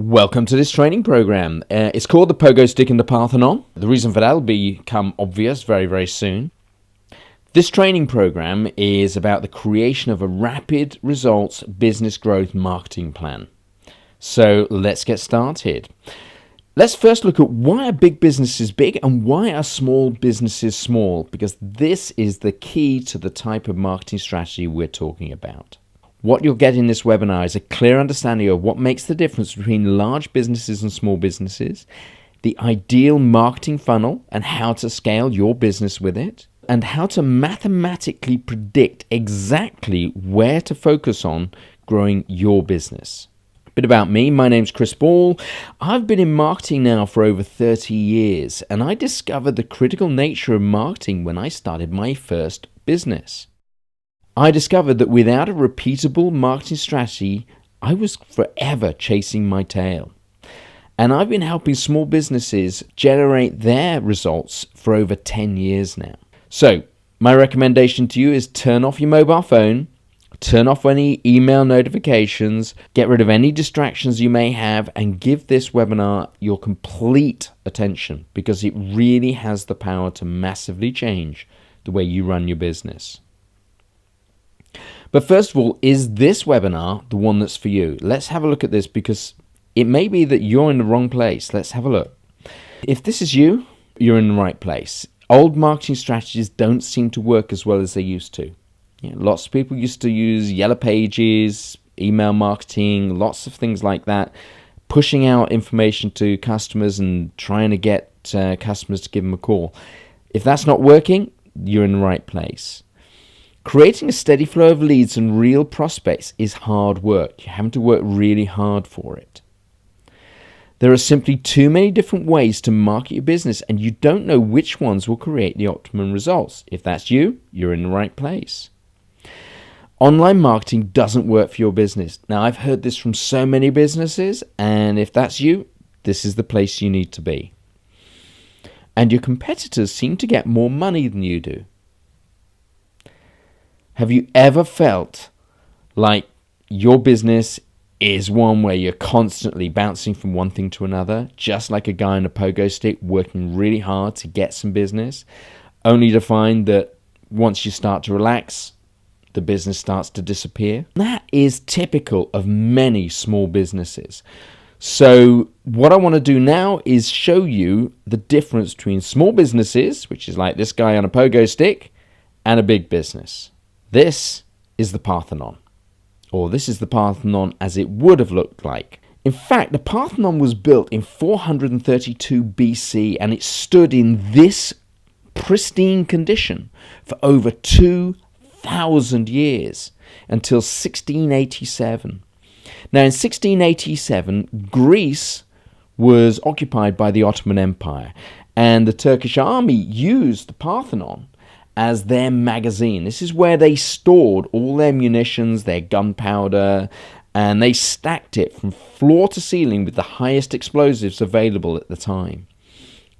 Welcome to this training program. It's called the Pogo Stick and the Parthenon. The reason for that will become obvious very, very soon. This training program is about the creation of a rapid results business growth marketing plan. So let's get started. Let's first look at why are big businesses big and why are small businesses small, because this is the key to the type of marketing strategy we're talking about. What you'll get in this webinar is a clear understanding of what makes the difference between large businesses and small businesses, the ideal marketing funnel and how to scale your business with it, and how to mathematically predict exactly where to focus on growing your business. A bit about me, my name's Chris Ball. I've been in marketing now for over 30 years, and I discovered the critical nature of marketing when I started my first business. I discovered that without a repeatable marketing strategy, I was forever chasing my tail. And I've been helping small businesses generate their results for over 10 years now. So, my recommendation to you is turn off your mobile phone, turn off any email notifications, get rid of any distractions you may have, and give this webinar your complete attention because it really has the power to massively change the way you run your business. But first of all, is this webinar the one that's for you? Let's have a look at this because it may be that you're in the wrong place. Let's have a look. If this is you, you're in the right place. Old marketing strategies don't seem to work as well as they used to. Lots of people used to use yellow pages, email marketing, lots of things like that, pushing out information to customers and trying to get customers to give them a call. If that's not working, you're in the right place. Creating a steady flow of leads and real prospects is hard work. You have to work really hard for it. There are simply too many different ways to market your business, and you don't know which ones will create the optimum results. If that's you, you're in the right place. Online marketing doesn't work for your business. Now, I've heard this from so many businesses, and if that's you, this is the place you need to be. And your competitors seem to get more money than you do. Have you ever felt like your business is one where you're constantly bouncing from one thing to another, just like a guy on a pogo stick working really hard to get some business, only to find that once you start to relax, the business starts to disappear? That is typical of many small businesses. So what I want to do now is show you the difference between small businesses, which is like this guy on a pogo stick, and a big business. This is the Parthenon, or this is the Parthenon as it would have looked like. In fact, the Parthenon was built in 432 BC, and it stood in this pristine condition for over 2,000 years until 1687. Now, in 1687, Greece was occupied by the Ottoman Empire, and the Turkish army used the Parthenon as their magazine. This is where they stored all their munitions, their gunpowder, and they stacked it from floor to ceiling with the highest explosives available at the time.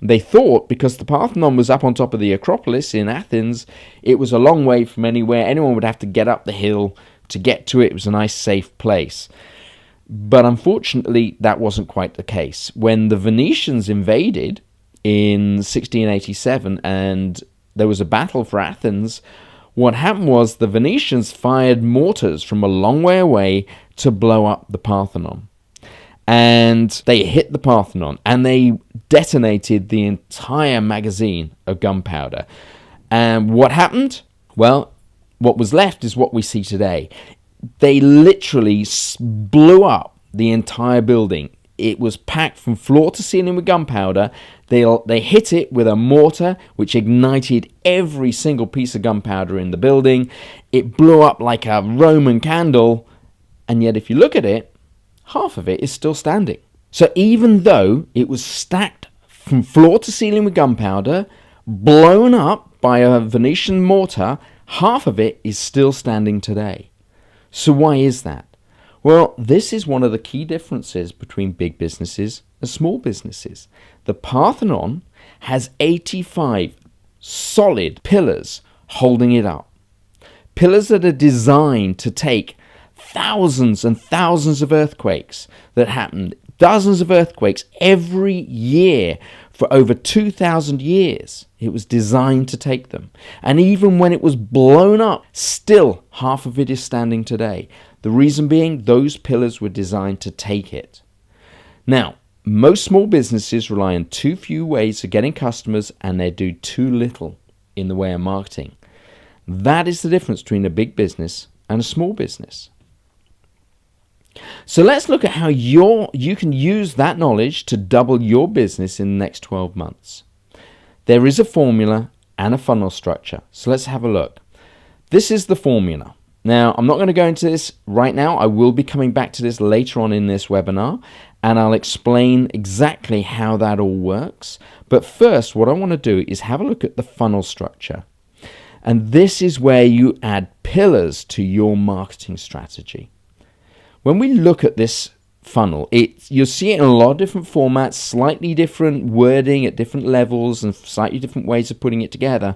They thought because the Parthenon was up on top of the Acropolis in Athens, it was a long way from anywhere. Anyone would have to get up the hill to get to it. It was a nice, safe place. But unfortunately, that wasn't quite the case. When the Venetians invaded in 1687 and there was a battle for Athens, what happened was the Venetians fired mortars from a long way away to blow up the Parthenon. And they hit the Parthenon and they detonated the entire magazine of gunpowder. And what happened? Well, what was left is what we see today. They literally blew up the entire building. It was packed from floor to ceiling with gunpowder. They hit it with a mortar, which ignited every single piece of gunpowder in the building. It blew up like a Roman candle. And yet, if you look at it, half of it is still standing. So even though it was stacked from floor to ceiling with gunpowder, blown up by a Venetian mortar, half of it is still standing today. So why is that? Well, this is one of the key differences between big businesses and small businesses. The Parthenon has 85 solid pillars holding it up. Pillars that are designed to take thousands and thousands of earthquakes that happened, dozens of earthquakes every year for over 2,000 years. It was designed to take them. And even when it was blown up, still half of it is standing today. The reason being, those pillars were designed to take it. Now, most small businesses rely on too few ways of getting customers, and they do too little in the way of marketing. That is the difference between a big business and a small business. So let's look at how you can use that knowledge to double your business in the next 12 months. There is a formula and a funnel structure. So let's have a look. This is the formula. Now, I'm not going to go into this right now. I will be coming back to this later on in this webinar, and I'll explain exactly how that all works. But first, what I want to do is have a look at the funnel structure. And this is where you add pillars to your marketing strategy. When we look at this funnel, you'll see it in a lot of different formats, slightly different wording at different levels and slightly different ways of putting it together.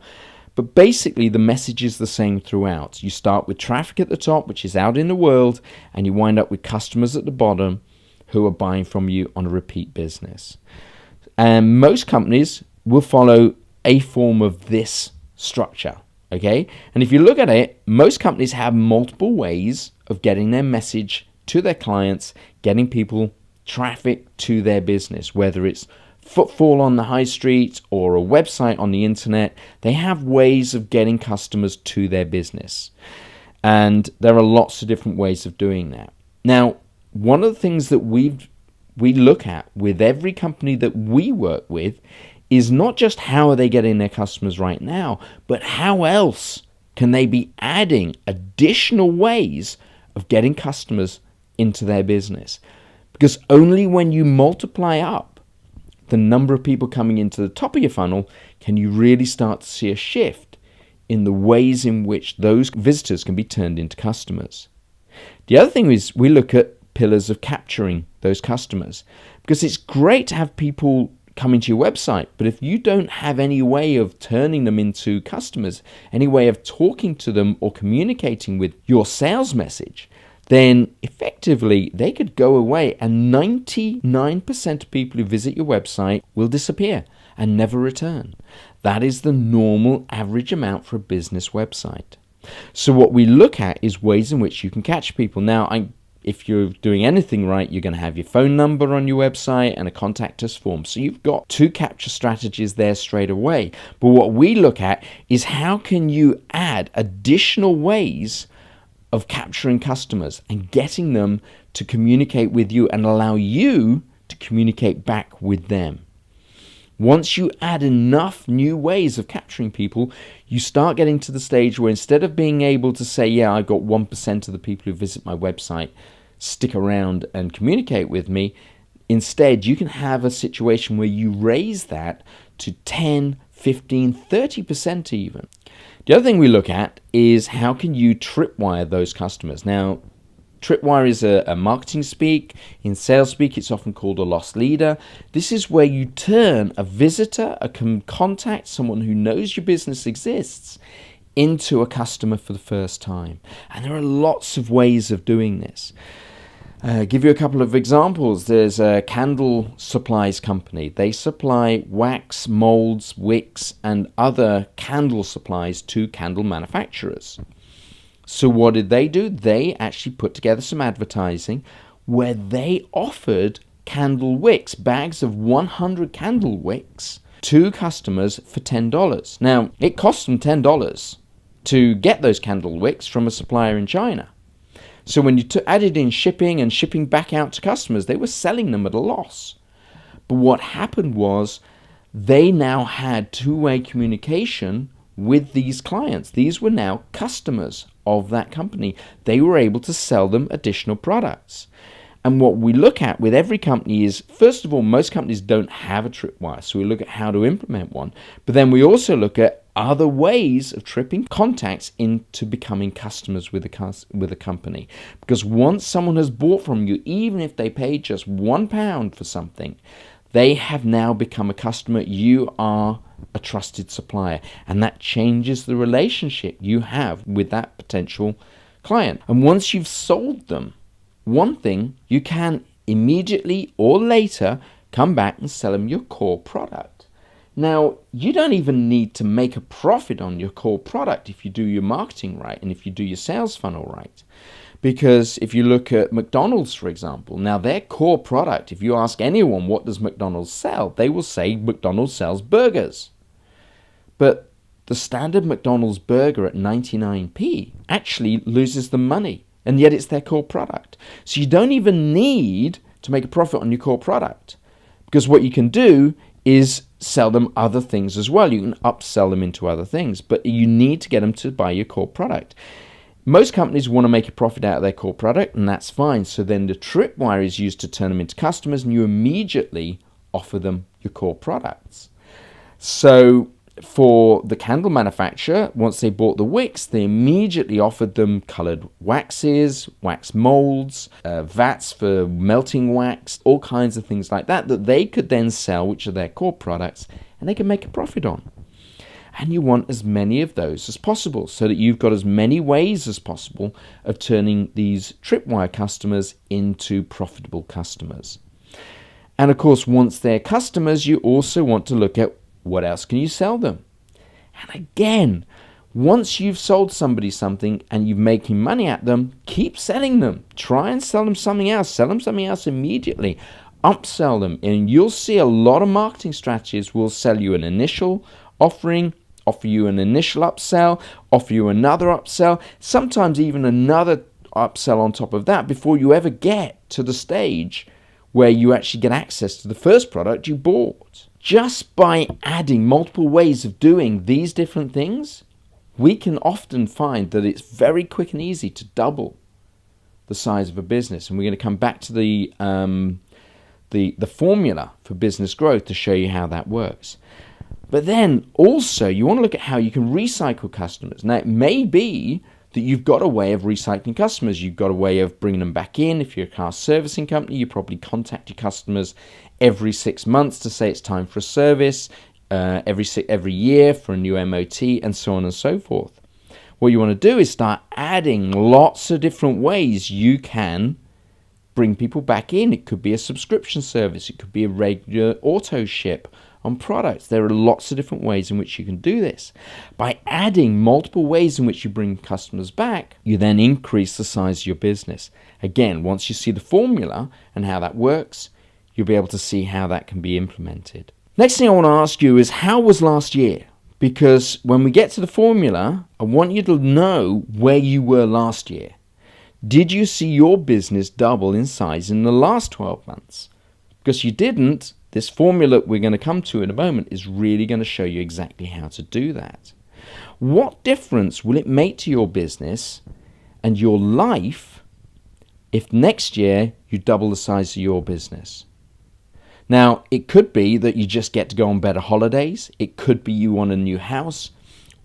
But basically, the message is the same throughout. You start with traffic at the top, which is out in the world, and you wind up with customers at the bottom who are buying from you on a repeat business. And most companies will follow a form of this structure, okay? And if you look at it, most companies have multiple ways of getting their message to their clients, getting people traffic to their business, whether it's footfall on the high street or a website on the internet. They have ways of getting customers to their business. And there are lots of different ways of doing that. Now, one of the things that we look at with every company that we work with is not just how are they getting their customers right now, but how else can they be adding additional ways of getting customers into their business. Because only when you multiply up the number of people coming into the top of your funnel can you really start to see a shift in the ways in which those visitors can be turned into customers. The other thing is we look at pillars of capturing those customers, because it's great to have people coming to your website, but if you don't have any way of turning them into customers, any way of talking to them or communicating with your sales message, then effectively they could go away and 99% of people who visit your website will disappear and never return. That is the normal average amount for a business website. So what we look at is ways in which you can catch people. Now, if you're doing anything right, you're going to have your phone number on your website and a contact us form. So you've got two capture strategies there straight away. But what we look at is how can you add additional ways of capturing customers and getting them to communicate with you and allow you to communicate back with them. Once you add enough new ways of capturing people, you start getting to the stage where instead of being able to say, yeah, I've got 1% of the people who visit my website stick around and communicate with me, instead you can have a situation where you raise that to 10, 15, 30% even. The other thing we look at is how can you tripwire those customers. Now, tripwire is a marketing speak. In sales speak, it's often called a lost leader. This is where you turn a visitor, a contact, someone who knows your business exists, into a customer for the first time. And there are lots of ways of doing this. Give you a couple of examples. There's a candle supplies company. They supply wax, molds, wicks, and other candle supplies to candle manufacturers. So what did they do? They actually put together some advertising where they offered candle wicks, bags of 100 candle wicks, to customers for $10. Now, it cost them $10 to get those candle wicks from a supplier in China. So when you added in shipping and shipping back out to customers, they were selling them at a loss. But what happened was they now had two-way communication with these clients. These were now customers of that company. They were able to sell them additional products. And what we look at with every company is, first of all, most companies don't have a tripwire, so we look at how to implement one. But then we also look at other ways of tripping contacts into becoming customers with a company. Because once someone has bought from you, even if they paid just £1 for something, they have now become a customer. You are a trusted supplier, and that changes the relationship you have with that potential client. And once you've sold them one thing, you can immediately or later come back and sell them your core product. Now, you don't even need to make a profit on your core product if you do your marketing right and if you do your sales funnel right. Because if you look at McDonald's, for example, now their core product, if you ask anyone what does McDonald's sell, they will say McDonald's sells burgers. But the standard McDonald's burger at 99p actually loses them money, and yet it's their core product. So you don't even need to make a profit on your core product, because what you can do is sell them other things as well. You can upsell them into other things, but you need to get them to buy your core product. Most companies want to make a profit out of their core product, and that's fine. So then the tripwire is used to turn them into customers, and you immediately offer them your core products. So for the candle manufacturer, once they bought the wicks, they immediately offered them colored waxes, wax molds, vats for melting wax, all kinds of things like that they could then sell, which are their core products, and they can make a profit on. And you want as many of those as possible so that you've got as many ways as possible of turning these tripwire customers into profitable customers. And of course, once they're customers, you also want to look at what else can you sell them. And again, once you've sold somebody something and you're making money at them, keep selling them. Try and sell them something else. Sell them something else immediately. Upsell them. And you'll see a lot of marketing strategies will sell you an initial offering, offer you an initial upsell, offer you another upsell, sometimes even another upsell on top of that before you ever get to the stage where you actually get access to the first product you bought. Just by adding multiple ways of doing these different things, we can often find that it's very quick and easy to double the size of a business. And we're going to come back to the formula for business growth to show you how that works. But then also you want to look at how you can recycle customers. Now, it may be that you've got a way of recycling customers. You've got a way of bringing them back in. If you're a car servicing company, you probably contact your customers every 6 months to say it's time for a service, every year for a new MOT, and so on and so forth. What you want to do is start adding lots of different ways you can bring people back in. It could be a subscription service. It could be a regular auto ship on products. There are lots of different ways in which you can do this. By adding multiple ways in which you bring customers back, you then increase the size of your business. Again, once you see the formula and how that works, you'll be able to see how that can be implemented. Next thing I want to ask you is, how was last year? Because when we get to the formula, I want you to know where you were last year. Did you see your business double in size in the last 12 months? Because you didn't, this formula we're going to come to in a moment is really going to show you exactly how to do that. What difference will it make to your business and your life if next year you double the size of your business? Now, it could be that you just get to go on better holidays. It could be you want a new house,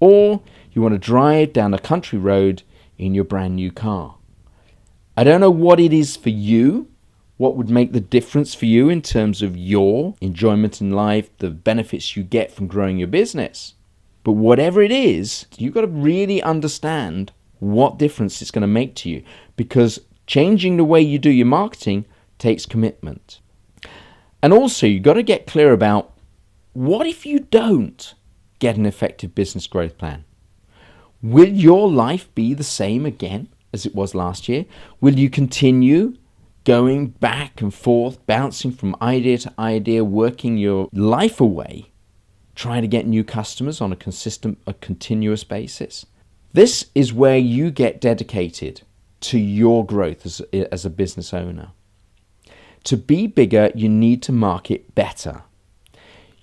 or you want to drive down a country road in your brand new car. I don't know what it is for you, what would make the difference for you in terms of your enjoyment in life, the benefits you get from growing your business. But whatever it is, you've got to really understand what difference it's going to make to you, because changing the way you do your marketing takes commitment. And also, you've got to get clear about, what if you don't get an effective business growth plan? Will your life be the same again as it was last year? Will you continue going back and forth, bouncing from idea to idea, working your life away, trying to get new customers on a continuous basis? This is where you get dedicated to your growth as a business owner. To be bigger, you need to market better.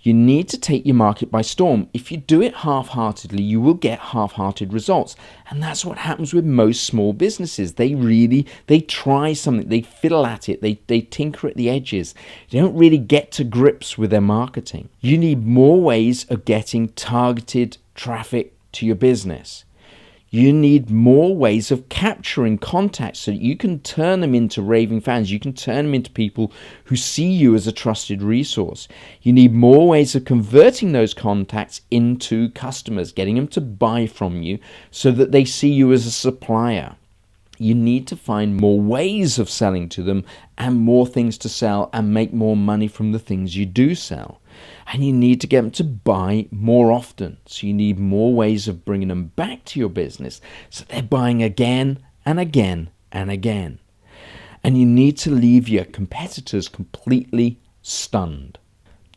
You need to take your market by storm. If you do it half-heartedly, you will get half-hearted results. And that's what happens with most small businesses. They try something, they fiddle at it, they tinker at the edges. They don't really get to grips with their marketing. You need more ways of getting targeted traffic to your business. You need more ways of capturing contacts so that you can turn them into raving fans. You can turn them into people who see you as a trusted resource. You need more ways of converting those contacts into customers, getting them to buy from you so that they see you as a supplier. You need to find more ways of selling to them and more things to sell and make more money from the things you do sell. And you need to get them to buy more often. So you need more ways of bringing them back to your business so they're buying again and again and again. And you need to leave your competitors completely stunned.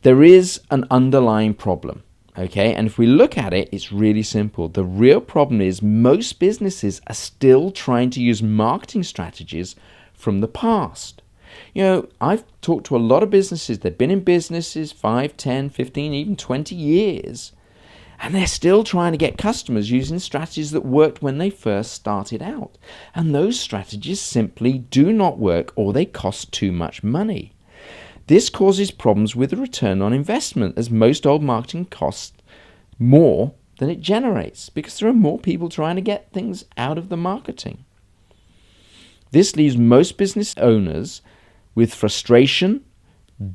There is an underlying problem. Okay, and if we look at it, it's really simple. The real problem is most businesses are still trying to use marketing strategies from the past. You know, I've talked to a lot of businesses. They've been in businesses 5, 10, 15, even 20 years. And they're still trying to get customers using strategies that worked when they first started out. And those strategies simply do not work, or they cost too much money. This causes problems with the return on investment, as most old marketing costs more than it generates because there are more people trying to get things out of the marketing. This leaves most business owners with frustration,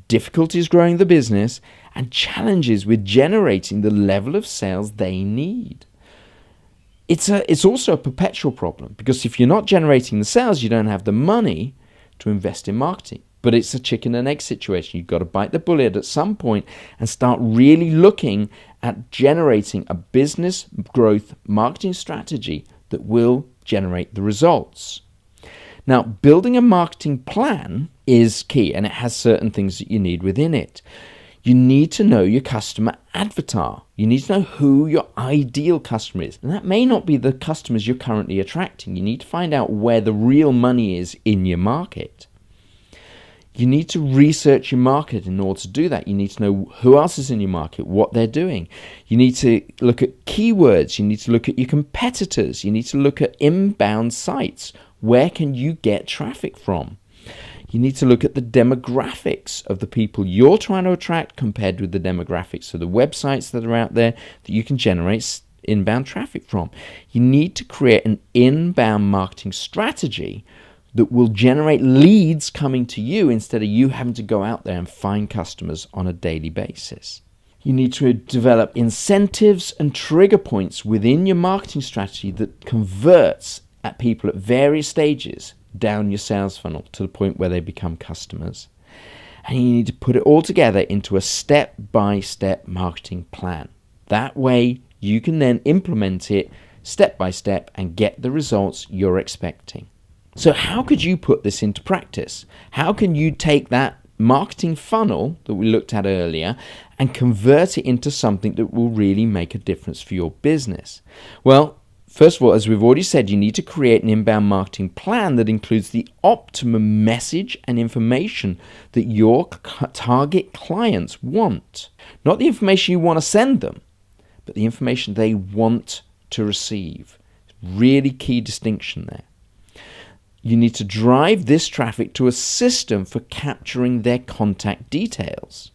difficulties growing the business, and challenges with generating the level of sales they need. It's also a perpetual problem because if you're not generating the sales, you don't have the money to invest in marketing. But it's a chicken and egg situation. You've got to bite the bullet at some point and start really looking at generating a business growth marketing strategy that will generate the results. Now, building a marketing plan is key, and it has certain things that you need within it. You need to know your customer avatar. You need to know who your ideal customer is. And that may not be the customers you're currently attracting. You need to find out where the real money is in your market. You need to research your market in order to do that. You need to know who else is in your market, what they're doing. You need to look at keywords. You need to look at your competitors. You need to look at inbound sites. Where can you get traffic from? You need to look at the demographics of the people you're trying to attract compared with the demographics of the websites that are out there that you can generate inbound traffic from. You need to create an inbound marketing strategy that will generate leads coming to you instead of you having to go out there and find customers on a daily basis. You need to develop incentives and trigger points within your marketing strategy that converts at people at various stages down your sales funnel to the point where they become customers. And you need to put it all together into a step-by-step marketing plan. That way you can then implement it step by step and get the results you're expecting. So how could you put this into practice? How can you take that marketing funnel that we looked at earlier and convert it into something that will really make a difference for your business? Well, first of all, as we've already said, you need to create an inbound marketing plan that includes the optimum message and information that your target clients want. Not the information you want to send them, but the information they want to receive. Really key distinction there. You need to drive this traffic to a system for capturing their contact details.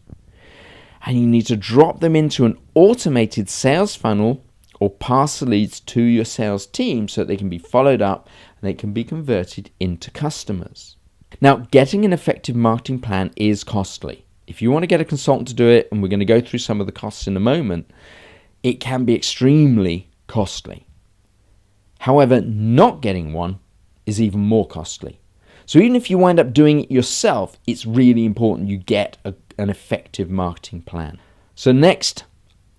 And you need to drop them into an automated sales funnel or pass the leads to your sales team so that they can be followed up and they can be converted into customers. Now, getting an effective marketing plan is costly. If you want to get a consultant to do it, and we're going to go through some of the costs in a moment, it can be extremely costly. However, not getting one is even more costly. So even if you wind up doing it yourself, it's really important you get an effective marketing plan. So next,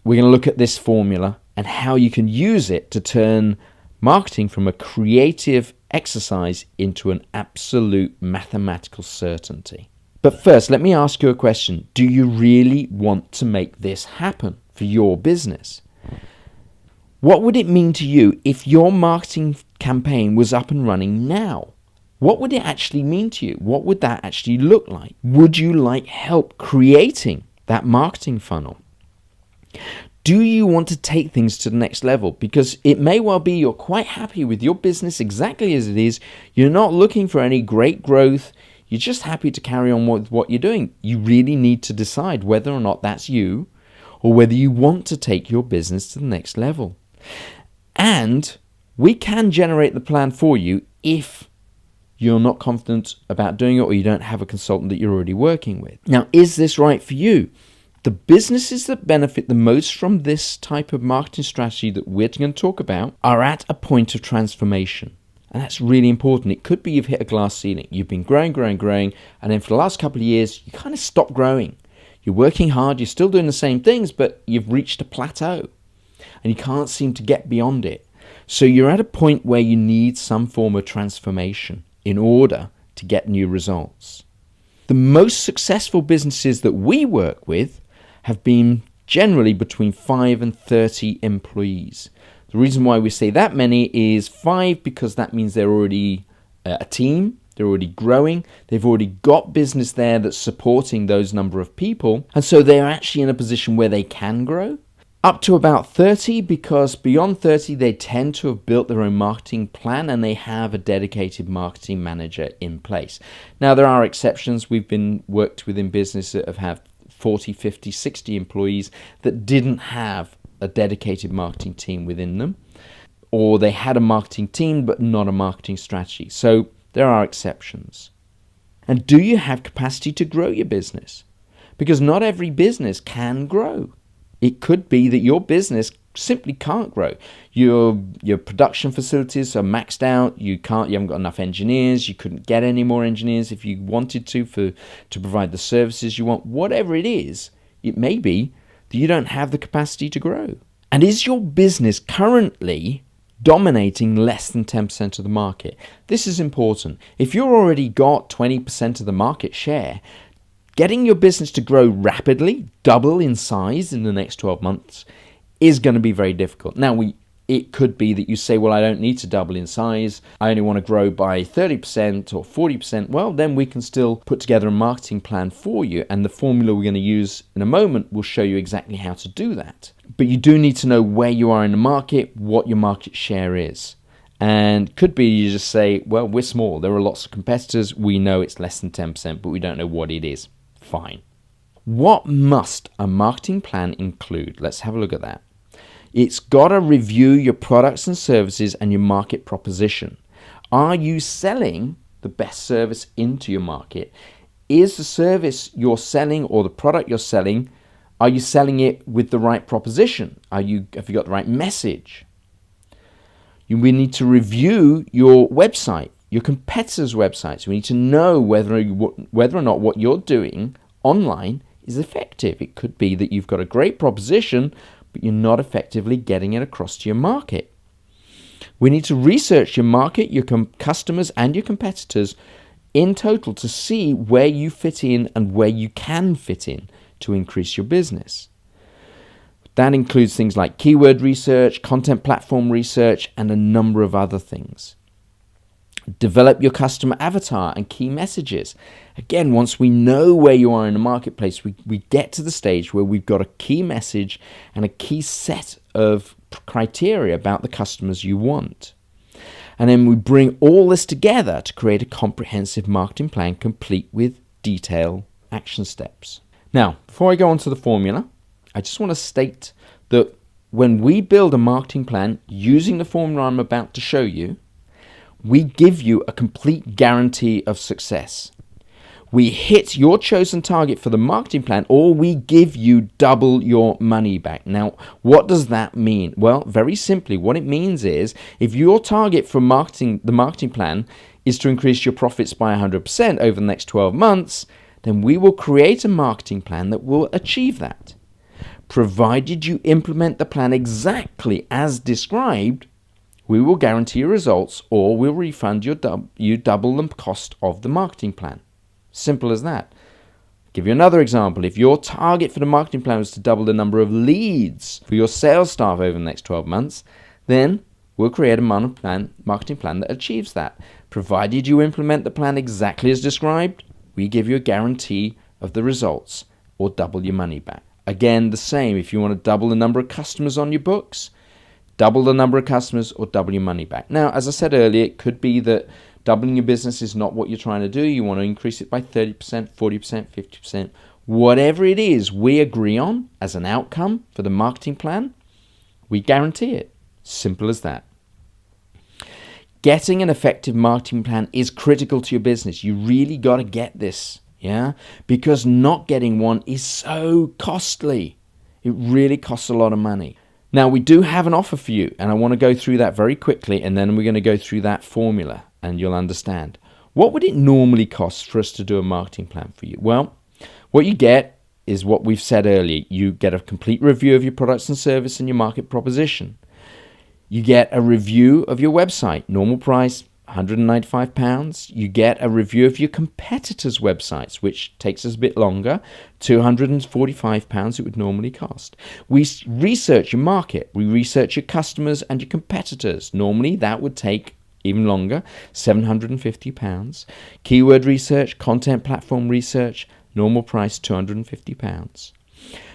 we're going to look at this formula and how you can use it to turn marketing from a creative exercise into an absolute mathematical certainty. But first, let me ask you a question. Do you really want to make this happen for your business? What would it mean to you if your marketing campaign was up and running now? What would it actually mean to you? What would that actually look like? Would you like help creating that marketing funnel? Do you want to take things to the next level? Because it may well be you're quite happy with your business exactly as it is. You're not looking for any great growth. You're just happy to carry on with what you're doing. You really need to decide whether or not that's you or whether you want to take your business to the next level. And we can generate the plan for you if you're not confident about doing it or you don't have a consultant that you're already working with. Now, is this right for you? The businesses that benefit the most from this type of marketing strategy that we're going to talk about are at a point of transformation. And that's really important. It could be you've hit a glass ceiling. You've been growing, and then for the last couple of years, you kind of stopped growing. You're working hard, you're still doing the same things, but you've reached a plateau and you can't seem to get beyond it. So you're at a point where you need some form of transformation in order to get new results. The most successful businesses that we work with have been generally between 5 and 30 employees. The reason why we say that many is 5 because that means they're already a team, they're already growing, they've already got business there that's supporting those number of people, and so they're actually in a position where they can grow. Up to about 30 because beyond 30 they tend to have built their own marketing plan and they have a dedicated marketing manager in place. Now there are exceptions. We've been worked with in business that have had 40, 50, 60 employees that didn't have a dedicated marketing team within them, or they had a marketing team but not a marketing strategy. So there are exceptions. And do you have capacity to grow your business? Because not every business can grow. It could be that your business simply can't grow. Your production facilities are maxed out. You haven't got enough engineers. You couldn't get any more engineers if you wanted to provide the services you want. Whatever it is, it may be that you don't have the capacity to grow. And is your business currently dominating less than 10% of the market? This is important. If you've already got 20% of the market share, getting your business to grow rapidly, double in size in the next 12 months, is going to be very difficult. Now, it could be that you say, well, I don't need to double in size. I only want to grow by 30% or 40%. Well, then we can still put together a marketing plan for you. And the formula we're going to use in a moment will show you exactly how to do that. But you do need to know where you are in the market, what your market share is. And could be you just say, well, we're small. There are lots of competitors. We know it's less than 10%, but we don't know what it is. Fine. What must a marketing plan include? Let's have a look at that. It's got to review your products and services and your market proposition. Are you selling the best service into your market? Is the service you're selling or the product you're selling, are you selling it with the right proposition? Have you got the right message? We need to review your website, your competitors' websites. We need to know whether or not what you're doing online is effective. It could be that you've got a great proposition, but you're not effectively getting it across to your market. We need to research your market, your customers, and your competitors in total to see where you fit in and where you can fit in to increase your business. That includes things like keyword research, content platform research, and a number of other things. Develop your customer avatar and key messages. Again, once we know where you are in the marketplace, we get to the stage where we've got a key message and a key set of criteria about the customers you want. And then we bring all this together to create a comprehensive marketing plan complete with detailed action steps. Now, before I go on to the formula, I just want to state that when we build a marketing plan using the formula I'm about to show you, we give you a complete guarantee of success. We hit your chosen target for the marketing plan, or we give you double your money back. Now, what does that mean? Well, very simply, what it means is if your target for the marketing plan is to increase your profits by 100% over the next 12 months, then we will create a marketing plan that will achieve that. Provided you implement the plan exactly as described, we will guarantee your results or we'll refund you double the cost of the marketing plan. Simple as that. Give you another example. If your target for the marketing plan was to double the number of leads for your sales staff over the next 12 months, then we'll create a marketing plan that achieves that. Provided you implement the plan exactly as described, we give you a guarantee of the results or double your money back. Again, the same. If you want to double the number of customers on your books, double the number of customers or double your money back. Now, as I said earlier, it could be that doubling your business is not what you're trying to do. You want to increase it by 30%, 40%, 50%. Whatever it is we agree on as an outcome for the marketing plan, we guarantee it. Simple as that. Getting an effective marketing plan is critical to your business. You really got to get this, yeah? Because not getting one is so costly. It really costs a lot of money. Now, we do have an offer for you, and I want to go through that very quickly, and then we're going to go through that formula, and you'll understand. What would it normally cost for us to do a marketing plan for you? Well, what you get is what we've said earlier. You get a complete review of your products and service and your market proposition. You get a review of your website, normal price, £195. You get a review of your competitors' websites, which takes us a bit longer, £245 it would normally cost. We research your market. We research your customers and your competitors. Normally, that would take even longer, £750. Keyword research, content platform research, normal price, £250.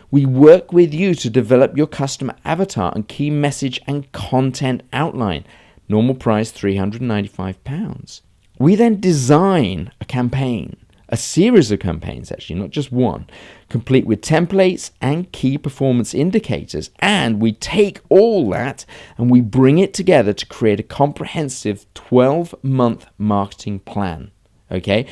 We work with you to develop your customer avatar and key message and content outline. Normal price, £395. We then design a campaign, a series of campaigns actually, not just one, complete with templates and key performance indicators. And we take all that and we bring it together to create a comprehensive 12-month marketing plan. Okay?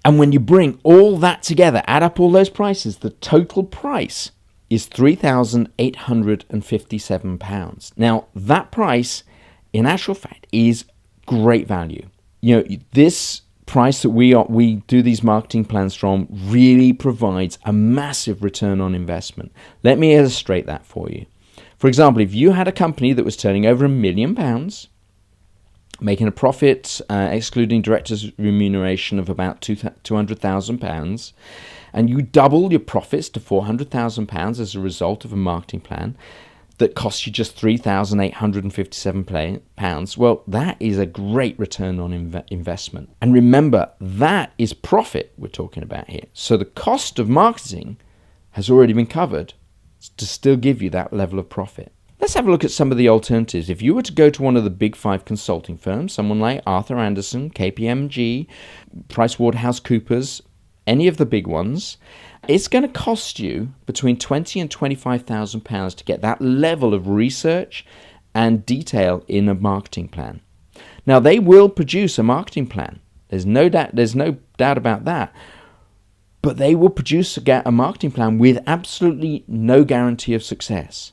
And when you bring all that together, add up all those prices, the total price is £3,857. Now, that price, in actual fact, is great value. You know, this price that we do these marketing plans from really provides a massive return on investment. Let me illustrate that for you. For example, if you had a company that was turning over £1 million, making a profit, excluding directors' remuneration of about £200,000, and you double your profits to £400,000 as a result of a marketing plan that costs you just £3,857, well, that is a great return on investment. And remember, that is profit we're talking about here. So the cost of marketing has already been covered to still give you that level of profit. Let's have a look at some of the alternatives. If you were to go to one of the big 5 consulting firms, someone like Arthur Andersen, KPMG, PricewaterhouseCoopers, any of the big ones, it's going to cost you between £20,000 and £25,000 to get that level of research and detail in a marketing plan. Now, they will produce a marketing plan. There's no doubt about that. But they will produce a marketing plan with absolutely no guarantee of success.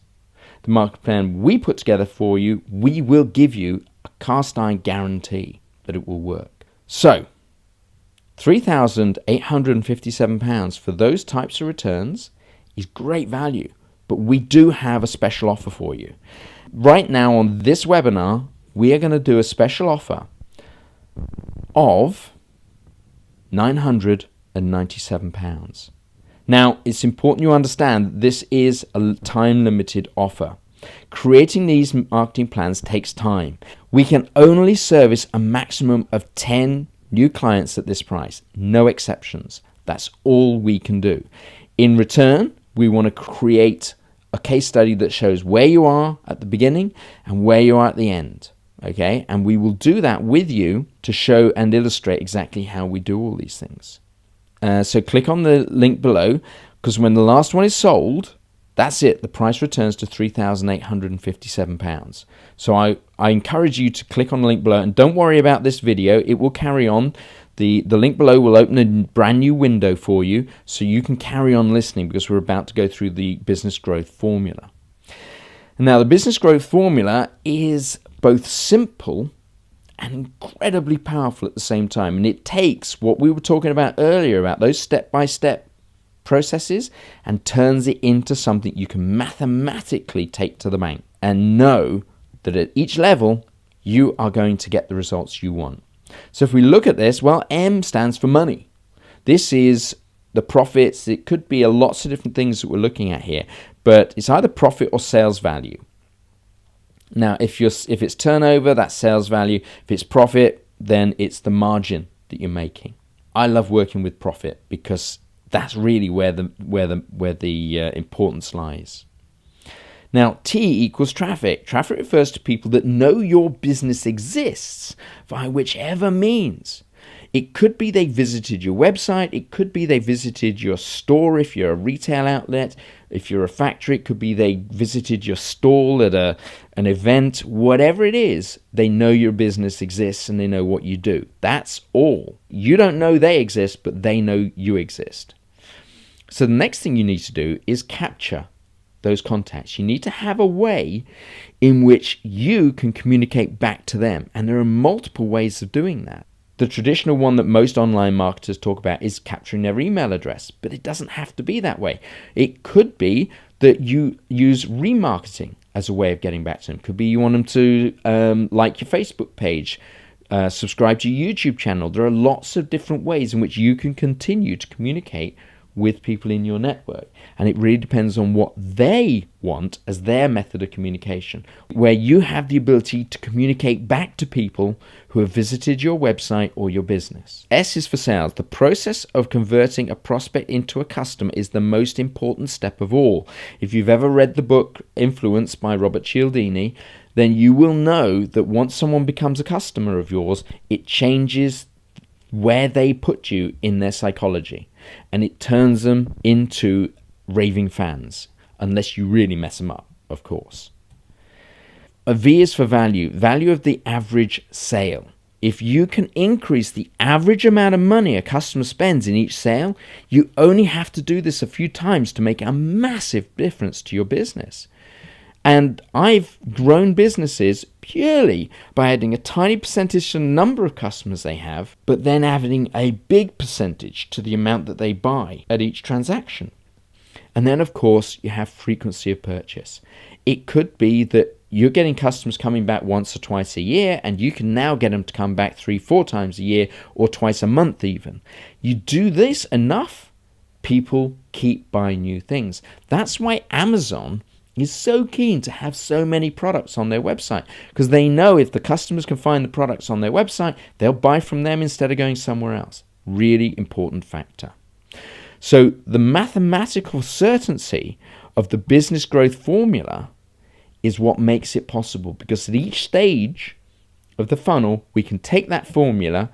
The marketing plan we put together for you, we will give you a cast iron guarantee that it will work. So, £3,857 for those types of returns is great value, but we do have a special offer for you. Right now on this webinar, we are going to do a special offer of £997. Now, it's important you understand this is a time-limited offer. Creating these marketing plans takes time. We can only service a maximum of 10 new clients at this price, no exceptions. That's all we can do. In return, we want to create a case study that shows where you are at the beginning and where you are at the end. Okay? And we will do that with you to show and illustrate exactly how we do all these things. So click on the link below, because when the last one is sold, that's it. The price returns to £3,857. So I encourage you to click on the link below, and don't worry about this video. It will carry on. The link below will open a brand new window for you, so you can carry on listening, because we're about to go through the business growth formula. And now, the business growth formula is both simple and incredibly powerful at the same time. And it takes what we were talking about earlier, about those step-by-step processes, and turns it into something you can mathematically take to the bank and know that at each level you are going to get the results you want. So if we look at this, well, M stands for money. This is the profits. It could be lots of different things that we're looking at here, but it's either profit or sales value. Now, if it's turnover, that's sales value. If it's profit, then it's the margin that you're making. I love working with profit because that's really where the importance lies. Now, T equals traffic. Traffic refers to people that know your business exists via whichever means. It could be they visited your website. It could be they visited your store if you're a retail outlet. If you're a factory, it could be they visited your stall at an event. Whatever it is, they know your business exists and they know what you do. That's all. You don't know they exist, but they know you exist. So the next thing you need to do is capture those contacts. You need to have a way in which you can communicate back to them. And there are multiple ways of doing that. The traditional one that most online marketers talk about is capturing their email address, but it doesn't have to be that way. It could be that you use remarketing as a way of getting back to them. It could be you want them to like your Facebook page, subscribe to your YouTube channel. There are lots of different ways in which you can continue to communicate with people in your network. And it really depends on what they want as their method of communication, where you have the ability to communicate back to people who have visited your website or your business. S is for sales. The process of converting a prospect into a customer is the most important step of all. If you've ever read the book Influence by Robert Cialdini, then you will know that once someone becomes a customer of yours, it changes where they put you in their psychology, and it turns them into raving fans, unless you really mess them up, of course. A V is for value, value of the average sale. If you can increase the average amount of money a customer spends in each sale, you only have to do this a few times to make a massive difference to your business. And I've grown businesses purely by adding a tiny percentage to the number of customers they have, but then adding a big percentage to the amount that they buy at each transaction. And then, of course, you have frequency of purchase. It could be that you're getting customers coming back once or twice a year, and you can now get them to come back 3-4 times a year, or twice a month even. You do this enough, people keep buying new things. That's why Amazon is so keen to have so many products on their website, because they know if the customers can find the products on their website, they'll buy from them instead of going somewhere else. Really important factor. So the mathematical certainty of the business growth formula is what makes it possible, because at each stage of the funnel, we can take that formula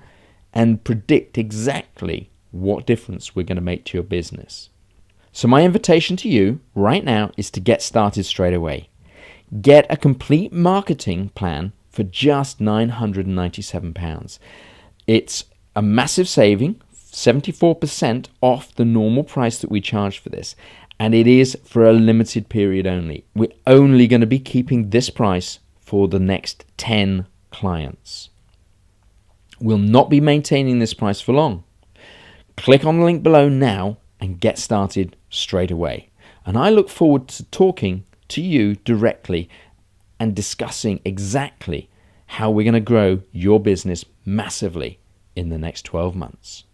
and predict exactly what difference we're going to make to your business. So my invitation to you right now is to get started straight away. Get a complete marketing plan for just £997. It's a massive saving, 74% off the normal price that we charge for this. And it is for a limited period only. We're only going to be keeping this price for the next 10 clients. We'll not be maintaining this price for long. Click on the link below now and get started straight away. And I look forward to talking to you directly and discussing exactly how we're going to grow your business massively in the next 12 months.